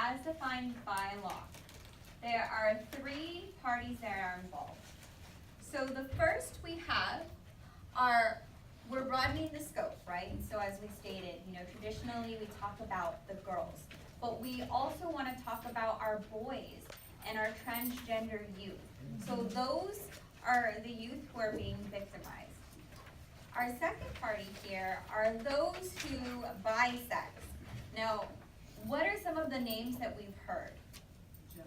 as defined by law. There are 3 parties that are involved. So the first we have are, we're broadening the scope, right? So as we stated, traditionally we talk about the girls, but we also want to talk about our boys and our transgender youth. So those are the youth who are being victimized. Our second party here are those who bisex. Now, what are some of the names that we've heard? John.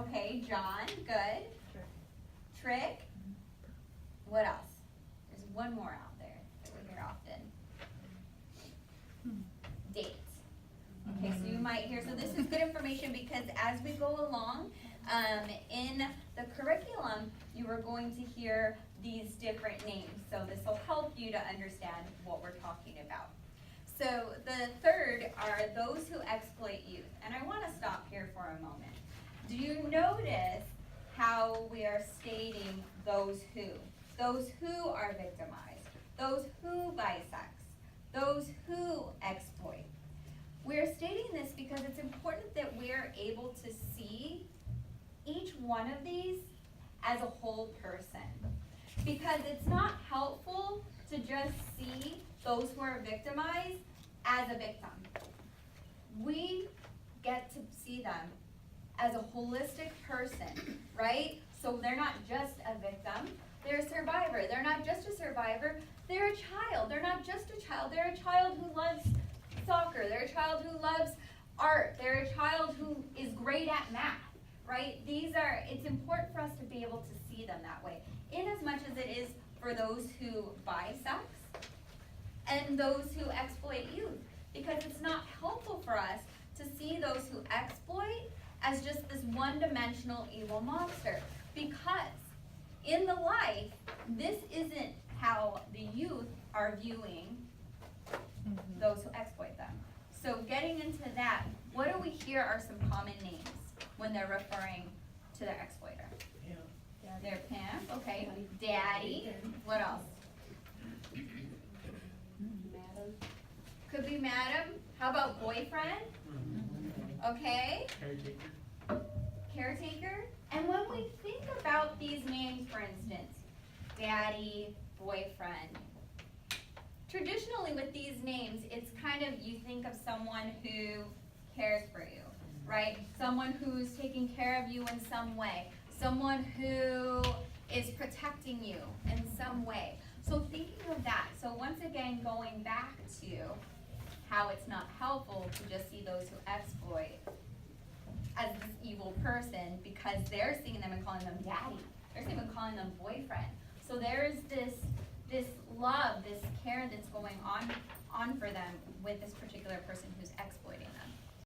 Okay, John, good. Trick. What else? There's one more out there that we hear often. Dates. Okay, so you might hear, so this is good information because as we go along in the curriculum, you are going to hear these different names. So this will help you to understand what we're talking about. So the third are those who exploit youth. And I want to stop here for a moment. Do you notice how we are stating those who? Those who are victimized, those who bisex, those who exploit. We're stating this because it's important that we're able to see each one of these as a whole person. Because it's not helpful to just see those who are victimized as a victim. We get to see them as a holistic person, right? So they're not just a victim, they're a survivor. They're not just a survivor, they're a child. They're not just a child, they're a child who loves soccer, they're a child who loves art, they're a child who is great at math, right? It's important for us to be able to see them that way, in as much as it is for those who bisex and those who exploit youth, because it's not helpful for us to see those who exploit as just this one-dimensional evil monster, because in the life, this isn't how the youth are viewing those who exploit them. So getting into that, what do we hear are some common names when they're referring to their exploiter? Their pimp, okay. Daddy. What else? Madam. Could be madam. How about boyfriend? Okay. Caretaker. And when we think about these names, for instance, daddy, boyfriend, traditionally with these names, it's kind of, you think of someone who cares for you, right? Someone who's taking care of you in some way. Someone who is protecting you in some way. So thinking of that, so once again, going back to how it's not helpful to just see those who exploit as this evil person, because they're seeing them and calling them daddy. They're even calling them boyfriend. So there's this love, this care that's going on for them with this particular person who's exploiting them.